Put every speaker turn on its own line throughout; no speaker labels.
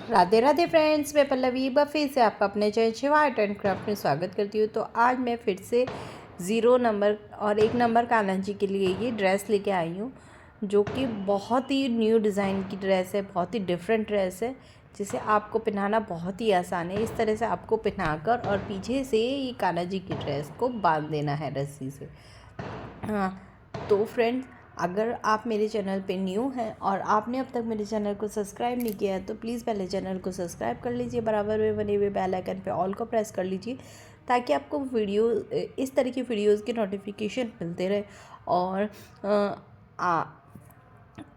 Radhe Radhe friends, मैं पल्लवी बफ़ी से आपका अपने channel Shiva art and craft में स्वागत करती हूँ। तो आज मैं फिर से 0 नंबर और 1 नंबर कान्हा जी के लिए ये ड्रेस लेके आई हूँ, जो कि बहुत ही न्यू डिज़ाइन की ड्रेस है, बहुत ही डिफरेंट ड्रेस है, जिसे आपको पहनाना बहुत ही आसान है। इस तरह से आपको पहनाकर और पीछे से ये कान्हा जी की ड्रेस को बांध देना है रस्सी से। हाँ, तो फ्रेंड्स, अगर आप मेरे चैनल पे न्यू हैं और आपने अब तक मेरे चैनल को सब्सक्राइब नहीं किया है तो प्लीज़ पहले चैनल को सब्सक्राइब कर लीजिए, बराबर में बने हुए बेल आइकन पे ऑल को प्रेस कर लीजिए, ताकि आपको वीडियो इस तरह की वीडियोस के नोटिफिकेशन मिलते रहे। और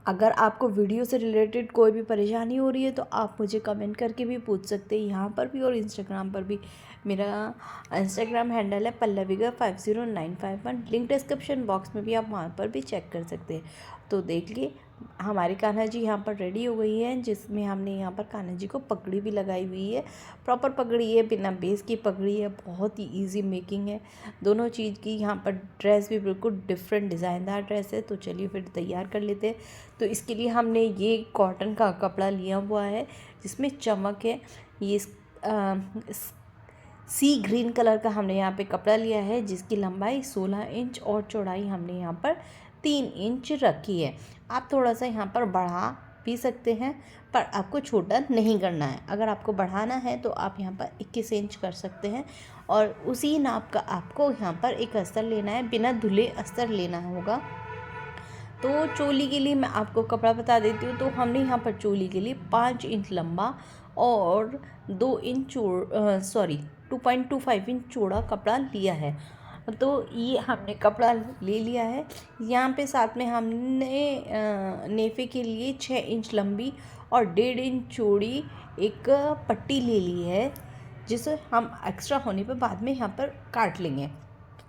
अगर आपको वीडियो से रिलेटेड कोई भी परेशानी हो रही है तो आप मुझे कमेंट करके भी पूछ सकते हैं, यहाँ पर भी और इंस्टाग्राम पर भी। मेरा इंस्टाग्राम हैंडल है पल्लविका50951, लिंक डिस्क्रिप्शन बॉक्स में भी आप वहाँ पर भी चेक कर सकते हैं। तो देखिए, हमारी कान्हा जी यहाँ पर रेडी हो गई है, जिसमें हमने यहाँ पर कान्हा जी को पगड़ी भी लगाई हुई है। प्रॉपर पगड़ी है, बिना बेस की पगड़ी है, बहुत ही ईजी मेकिंग है दोनों चीज़ की। यहाँ पर ड्रेस भी बिल्कुल डिफरेंट डिज़ाइनदार ड्रेस है। तो चलिए फिर तैयार कर लेते हैं। तो इसके लिए हमने ये कॉटन का कपड़ा लिया हुआ है, जिसमें चमक है। ये सी ग्रीन कलर का हमने यहाँ पे कपड़ा लिया है, जिसकी लंबाई 16 इंच और चौड़ाई हमने यहाँ पर 3 इंच रखी है। आप थोड़ा सा यहाँ पर बढ़ा भी सकते हैं, पर आपको छोटा नहीं करना है। अगर आपको बढ़ाना है तो आप यहाँ पर 21 इंच कर सकते हैं, और उसी नाप का आपको यहाँ पर एक अस्तर लेना है, बिना धुले अस्तर लेना होगा। तो चोली के लिए मैं आपको कपड़ा बता देती हूँ। तो हमने यहाँ पर चोली के लिए 5 इंच लंबा और 2.25 इंच चौड़ा कपड़ा लिया है। तो ये हमने कपड़ा ले लिया है। यहाँ पे साथ में हमने नेफे के लिए 6 इंच लंबी और 1.5 इंच चौड़ी एक पट्टी ले ली है, जिसे हम एक्स्ट्रा होने पे बाद में यहाँ पर काट लेंगे।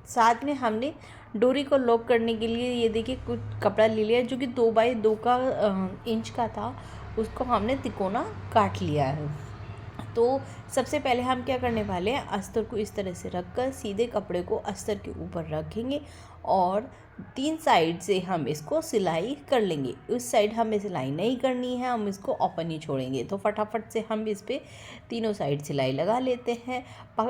साथ में हमने डोरी को लॉक करने के लिए ये देखिए कुछ कपड़ा ले लिया, जो कि 2x2 का इंच का था, उसको हमने तिकोना काट लिया है। तो सबसे पहले हम क्या करने वाले हैं, अस्तर को इस तरह से रखकर सीधे कपड़े को अस्तर के ऊपर रखेंगे और 3 साइड से हम इसको सिलाई कर लेंगे। उस साइड हमें सिलाई नहीं करनी है, हम इसको ओपन ही छोड़ेंगे। तो फटाफट से हम इस पे तीनों साइड सिलाई लगा लेते हैं।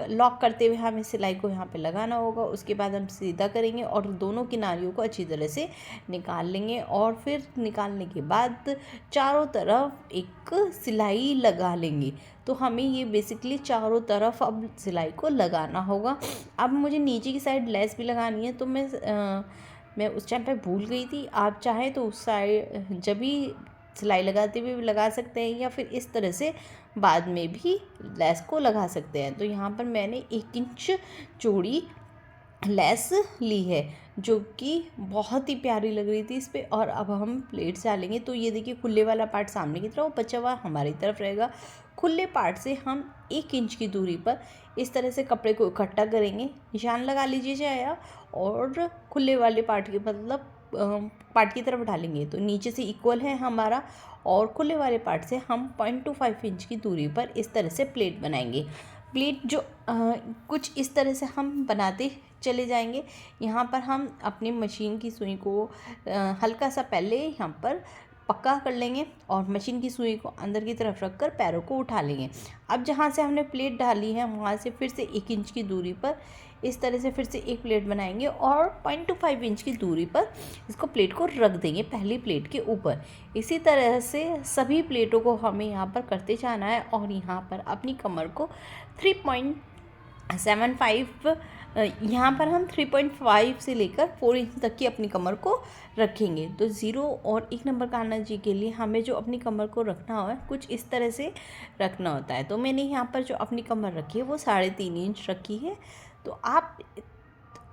लॉक करते हुए हमें सिलाई को यहाँ पे लगाना होगा। उसके बाद हम सीधा करेंगे और दोनों किनारियों को अच्छी तरह से निकाल लेंगे, और फिर निकालने के बाद चारों तरफ एक सिलाई लगा लेंगे। तो हमें ये बेसिकली चारों तरफ अब सिलाई को लगाना होगा। अब मुझे नीचे की साइड लेस भी लगानी है, तो मैं उस टाइम पे भूल गई थी। आप चाहें तो उस साइड जब भी सिलाई लगाते हुए भी लगा सकते हैं, या फिर इस तरह से बाद में भी लेस को लगा सकते हैं। तो यहाँ पर मैंने 1 इंच चौड़ी लेस ली है, जो कि बहुत ही प्यारी लग रही थी इस पर। और अब हम प्लेट डालेंगे। तो ये देखिए, खुले वाला पार्ट सामने की तरफ, बचा हुआ हमारी तरफ रहेगा। खुले पार्ट से हम 1 इंच की दूरी पर इस तरह से कपड़े को इकट्ठा करेंगे, निशान लगा लीजिए चाहे आप, और खुले वाले पार्ट के मतलब पार्ट की तरफ डालेंगे। तो नीचे से इक्वल है हमारा, और खुले वाले पार्ट से हम 0.25 इंच की दूरी पर इस तरह से प्लेट बनाएंगे। प्लेट जो कुछ इस तरह से हम बनाते चले जाएंगे। यहाँ पर हम अपनी मशीन की सुई को हल्का सा पहले यहाँ पर पक्का कर लेंगे, और मशीन की सुई को अंदर की तरफ रखकर पैरों को उठा लेंगे। अब जहाँ से हमने प्लेट डाली है, वहाँ से फिर से 1 इंच की दूरी पर इस तरह से फिर से एक प्लेट बनाएंगे, और 0.25 इंच की दूरी पर इसको प्लेट को रख देंगे पहली प्लेट के ऊपर। इसी तरह से सभी प्लेटों को हमें यहाँ पर करते जाना है, और यहाँ पर अपनी कमर को 3.75 यहाँ पर हम 3.5 से लेकर 4 इंच तक की अपनी कमर को रखेंगे। तो 0 और 1 नंबर कान्हा जी के लिए हमें जो अपनी कमर को रखना है, कुछ इस तरह से रखना होता है। तो मैंने यहाँ पर जो अपनी कमर रखी है वो 3.5 इंच रखी है। तो आप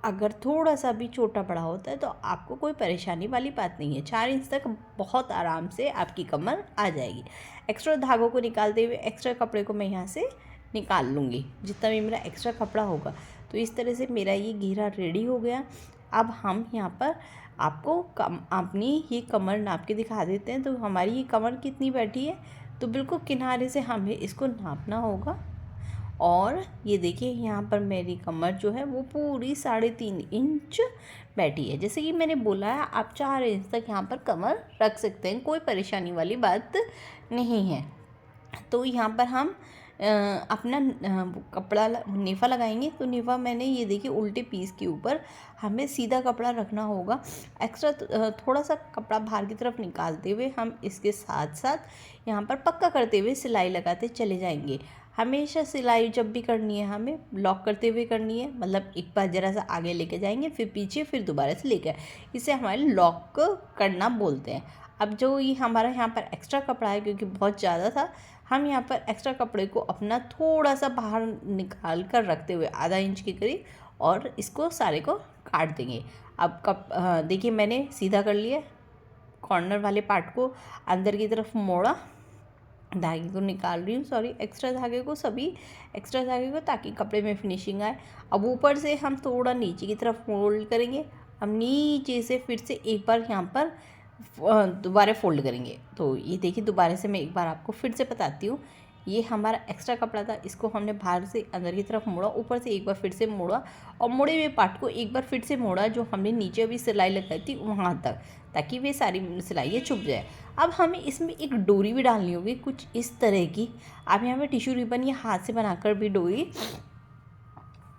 अगर थोड़ा सा भी छोटा बड़ा होता है तो आपको कोई परेशानी वाली बात नहीं है, 4 इंच तक बहुत आराम से आपकी कमर आ जाएगी। एक्स्ट्रा धागों को निकालते हुए एक्स्ट्रा कपड़े को मैं यहाँ से निकाल लूँगी, जितना भी मेरा एक्स्ट्रा कपड़ा होगा। तो इस तरह से मेरा ये घेरा रेडी हो गया। अब हम यहाँ पर आपको अपनी ये कमर नाप के दिखा देते हैं। तो हमारी ये कमर कितनी बैठी है, तो बिल्कुल किनारे से हमें इसको नापना होगा। और ये देखिए, यहाँ पर मेरी कमर जो है वो पूरी 3.5 इंच बैठी है। जैसे कि मैंने बोला है, आप 4 इंच तक यहाँ पर कमर रख सकते हैं, कोई परेशानी वाली बात नहीं है। तो यहाँ पर हम अपना कपड़ा नेफ़ा लगाएंगे। तो नेफ़ा मैंने ये देखिए उल्टे पीस के ऊपर हमें सीधा कपड़ा रखना होगा। एक्स्ट्रा थोड़ा सा कपड़ा बाहर की तरफ निकालते हुए हम इसके साथ साथ यहाँ पर पक्का करते हुए सिलाई लगाते चले जाएंगे। हमेशा सिलाई जब भी करनी है हमें लॉक करते हुए करनी है, मतलब एक बार ज़रा सा आगे लेके जाएंगे, फिर पीछे, फिर दोबारा से लेकर, इसे हमारे लॉक करना बोलते हैं। अब जो ये हमारा यहाँ पर एक्स्ट्रा कपड़ा है, क्योंकि बहुत ज़्यादा था, हम यहाँ पर एक्स्ट्रा कपड़े को अपना थोड़ा सा बाहर निकाल कर रखते हुए आधा इंच के करीब, और इसको सारे को काट देंगे। अब देखिए मैंने सीधा कर लिया, कॉर्नर वाले पार्ट को अंदर की तरफ मोड़ा, धागे को निकाल रही हूँ, सॉरी एक्स्ट्रा धागे को, सभी एक्स्ट्रा धागे को, ताकि कपड़े में फिनिशिंग आए। अब ऊपर से हम थोड़ा नीचे की तरफ फोल्ड करेंगे। अब नीचे से फिर से एक बार यहाँ पर दोबारा फोल्ड करेंगे। तो ये देखिए दोबारा से मैं एक बार आपको फिर से बताती हूँ। ये हमारा एक्स्ट्रा कपड़ा था, इसको हमने बाहर से अंदर की तरफ मोड़ा, ऊपर से एक बार फिर से मोड़ा, और मोड़े हुए पार्ट को एक बार फिर से मोड़ा, जो हमने नीचे अभी सिलाई लगाई थी वहाँ तक, ताकि वे सारी सिलाइयाँ छुप जाए। अब हमें इसमें एक डोरी भी डालनी होगी कुछ इस तरह की। आप यहाँ पे टिश्यू रिबन या हाथ से बनाकर भी डोरी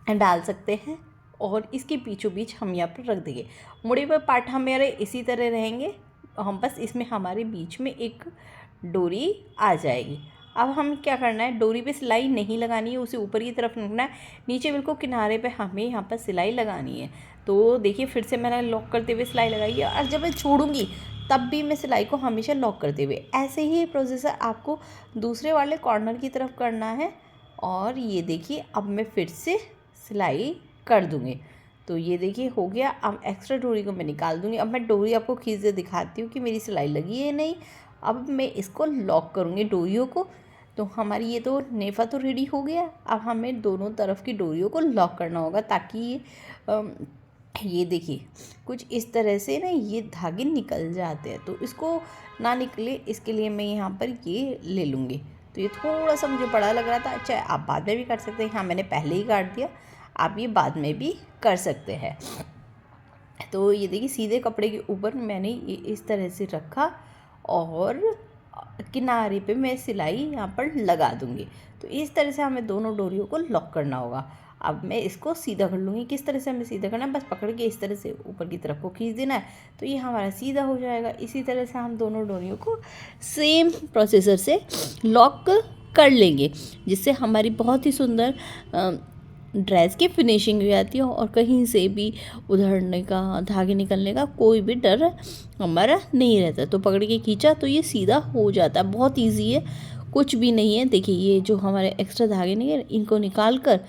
डाल सकते हैं, और इसके बीचों बीच हम यहाँ पर रख देंगे। मुड़े हुए पार्ट हमारे इसी तरह रहेंगे, हम बस इसमें हमारे बीच में एक डोरी आ जाएगी। अब हम क्या करना है, डोरी पे सिलाई नहीं लगानी है, उसे ऊपर की तरफ रखना है, नीचे बिल्कुल किनारे पे हमें यहाँ पर सिलाई लगानी है। तो देखिए फिर से मैंने लॉक करते हुए सिलाई लगाई है, और जब मैं छोड़ूंगी तब भी मैं सिलाई को हमेशा लॉक करते हुए, ऐसे ही प्रोसेसर आपको दूसरे वाले कॉर्नर की तरफ करना है। और ये देखिए अब मैं फिर से सिलाई कर दूँगी। तो ये देखिए हो गया। अब एक्स्ट्रा डोरी को मैं निकाल दूँगी। अब मैं डोरी आपको खींच के दिखाती हूँ कि मेरी सिलाई लगी है नहीं। अब मैं इसको लॉक करूँगी डोरियों को। तो हमारी ये तो नेफ़ा तो रेडी हो गया। अब हमें दोनों तरफ की डोरियों को लॉक करना होगा, ताकि ये देखिए कुछ इस तरह से ना ये धागे निकल जाते हैं, तो इसको ना निकले इसके लिए मैं यहाँ पर ये ले लूँगी। तो ये थोड़ा सा मुझे बड़ा लग रहा था, चाहे आप बाद में भी कर सकते हैं। हाँ मैंने पहले ही काट दिया, आप ये बाद में भी कर सकते हैं। तो ये देखिए सीधे कपड़े के ऊपर मैंने ये इस तरह से रखा, और किनारे पे मैं सिलाई यहाँ पर लगा दूँगी। तो इस तरह से हमें दोनों डोरियों को लॉक करना होगा। अब मैं इसको सीधा कर लूँगी। किस तरह से हमें सीधा करना है, बस पकड़ के इस तरह से ऊपर की तरफ को खींच देना है, तो ये हमारा सीधा हो जाएगा। इसी तरह से हम दोनों डोरियों को सेम प्रोसेसर से लॉक कर लेंगे, जिससे हमारी बहुत ही सुंदर ड्रेस की फिनिशिंग भी आती है, और कहीं से भी उधड़ने का, धागे निकलने का कोई भी डर हमारा नहीं रहता। तो पकड़ के खींचा तो ये सीधा हो जाता है, बहुत इजी है, कुछ भी नहीं है। देखिए ये जो हमारे एक्स्ट्रा धागे नहीं है, इनको निकाल कर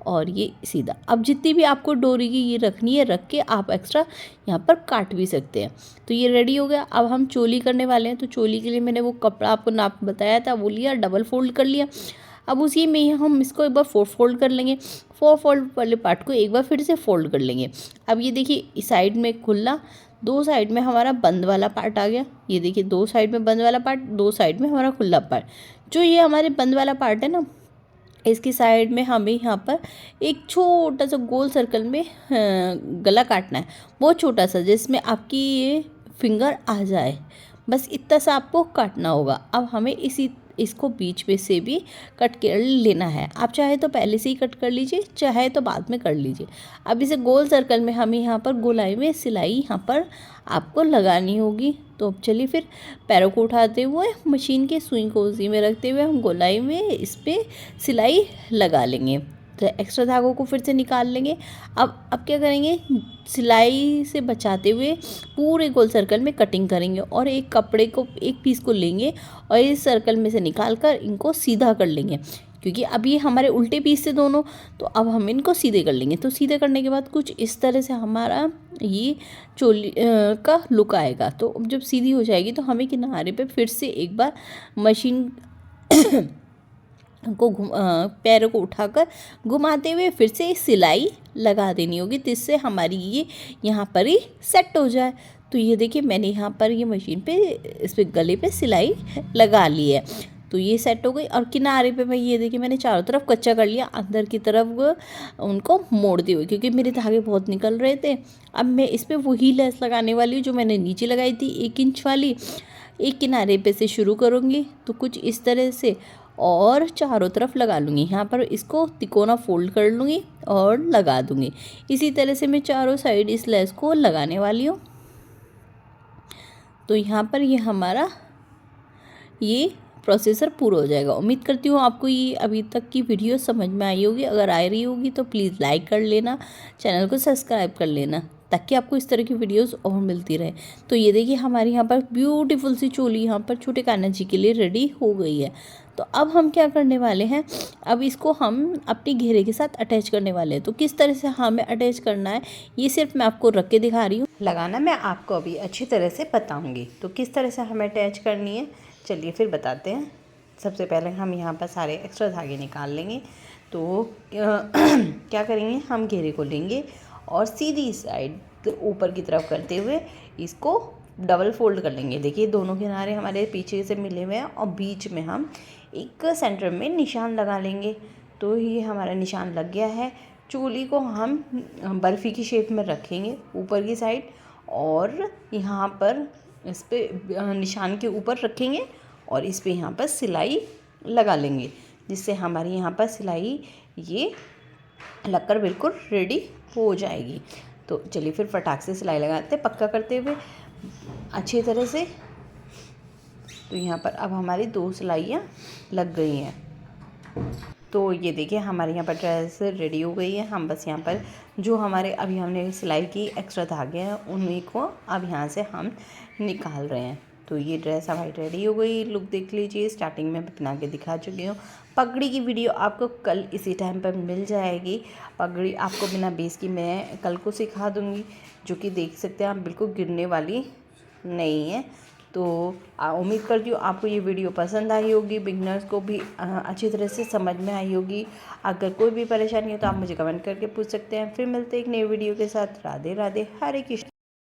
और ये सीधा। अब जितनी भी आपको डोरी की ये रखनी है, रख के आप एक्स्ट्रा यहाँ पर काट भी सकते हैं। तो ये रेडी हो गया। अब हम चोली करने वाले हैं। तो चोली के लिए मैंने वो कपड़ा आपको नाप बताया था, वो लिया, डबल फोल्ड कर लिया। अब उसी में ही हम इसको एक बार 4 फोल्ड कर लेंगे। 4 फोल्ड वाले पार्ट को एक बार फिर से फोल्ड कर लेंगे। अब ये देखिए इस साइड में खुला, 2 साइड में हमारा बंद वाला पार्ट आ गया। ये देखिए 2 साइड में बंद वाला पार्ट, 2 साइड में हमारा खुला पार्ट। जो ये हमारे बंद वाला पार्ट है ना, इसकी साइड में हमें यहाँ पर एक छोटा सा गोल सर्कल में गला काटना है, बहुत छोटा सा, जिसमें आपकी ये फिंगर आ जाए, बस इतना सा आपको काटना होगा। अब हमें इसको बीच में से भी कट कर लेना है। आप चाहे तो पहले से ही कट कर लीजिए, चाहे तो बाद में कर लीजिए। अब इसे गोल सर्कल में हमें यहाँ पर गोलाई में सिलाई यहाँ पर आपको लगानी होगी। तो अब चलिए फिर पैरों को उठाते हुए मशीन के सुई को उसी में रखते हुए हम गोलाई में इस पर सिलाई लगा लेंगे। तो एक्स्ट्रा धागों को फिर से निकाल लेंगे। अब क्या करेंगे, सिलाई से बचाते हुए पूरे गोल सर्कल में कटिंग करेंगे, और एक कपड़े को, एक पीस को लेंगे और इस सर्कल में से निकाल कर इनको सीधा कर लेंगे, क्योंकि अब ये हमारे उल्टे पीस से दोनों, तो अब हम इनको सीधे कर लेंगे। तो सीधे करने के बाद कुछ इस तरह से हमारा ये चोली का लुक आएगा। तो जब सीधी हो जाएगी तो हमें किनारे पे फिर से एक बार मशीन को पैरों को उठाकर घुमाते हुए फिर से सिलाई लगा देनी होगी, जिससे हमारी ये यहाँ पर ही सेट हो जाए। तो ये देखिए मैंने यहाँ पर ये मशीन पे इस पे गले पे सिलाई लगा ली है। तो ये सेट हो गई। और किनारे पे मैं ये देखिए मैंने चारों तरफ कच्चा कर लिया, अंदर की तरफ उनको मोड़ दी हुई, क्योंकि मेरे धागे बहुत निकल रहे थे। अब मैं इस पर वही लेस लगाने वाली हूँ जो मैंने नीचे लगाई थी 1 इंच वाली। एक किनारे पे से शुरू करूँगी तो कुछ इस तरह से और चारों तरफ लगा लूँगी। यहाँ पर इसको तिकोना फोल्ड कर लूँगी और लगा दूँगी। इसी तरह से मैं चारों साइड इस लेस को लगाने वाली हूँ। तो यहाँ पर ये हमारा ये प्रोसेसर पूरा हो जाएगा। उम्मीद करती हूँ आपको ये अभी तक की वीडियो समझ में आई होगी। अगर आ रही होगी तो प्लीज़ लाइक कर लेना, चैनल को सब्सक्राइब कर लेना ताकि आपको इस तरह की वीडियोस और मिलती रहे। तो ये देखिए हमारी यहाँ पर ब्यूटीफुल सी चोली यहाँ पर छोटे कान्हा जी के लिए रेडी हो गई है। तो अब हम क्या करने वाले हैं, अब इसको हम अपनी घेरे के साथ अटैच करने वाले हैं। तो किस तरह से हमें अटैच करना है ये सिर्फ मैं आपको रख के दिखा रही हूँ, लगाना मैं आपको अभी अच्छी तरह से बताऊँगी। तो किस तरह से हमें अटैच करनी है चलिए फिर बताते हैं। सबसे पहले हम यहाँ पर सारे एक्स्ट्रा धागे निकाल लेंगे। तो क्या करेंगे, हम घेरे को लेंगे और सीधी साइड ऊपर की तरफ करते हुए इसको डबल फोल्ड कर लेंगे। देखिए दोनों किनारे हमारे पीछे से मिले हुए हैं और बीच में हम एक सेंटर में निशान लगा लेंगे। तो ये हमारा निशान लग गया है। चोली को हम बर्फ़ी की शेप में रखेंगे ऊपर की साइड और यहाँ पर इस पे निशान के ऊपर रखेंगे और इस पे यहाँ पर सिलाई लगा लेंगे, जिससे हमारी यहाँ पर सिलाई ये लगकर बिल्कुल रेडी हो जाएगी। तो चलिए फिर फटाक से सिलाई लगाते पक्का करते हुए अच्छी तरह से। तो यहाँ पर अब हमारी 2 सिलाइयाँ लग गई हैं। तो ये देखिए हमारे यहाँ पर ड्रेस रेडी हो गई है। हम बस यहाँ पर जो हमारे अभी हमने सिलाई की एक्स्ट्रा धागे हैं उन्हीं को अब यहाँ से हम निकाल रहे हैं। तो ये ड्रेस हमारी रेडी हो गई। लुक देख लीजिए, स्टार्टिंग में पहना के दिखा चुकी हूँ। पगड़ी की वीडियो आपको कल इसी टाइम पर मिल जाएगी। पगड़ी आपको बिना बेस की मैं कल को सिखा दूँगी, जो कि देख सकते हैं आप बिल्कुल गिरने वाली नहीं है। तो उम्मीद करती हूँ आपको ये वीडियो पसंद आई होगी, बिगनर्स को भी अच्छी तरह से समझ में आई होगी। अगर कोई भी परेशानी हो तो आप मुझे कमेंट करके पूछ सकते हैं। फिर मिलते हैं एक नई वीडियो के साथ। राधे राधे, हरे कृष्ण।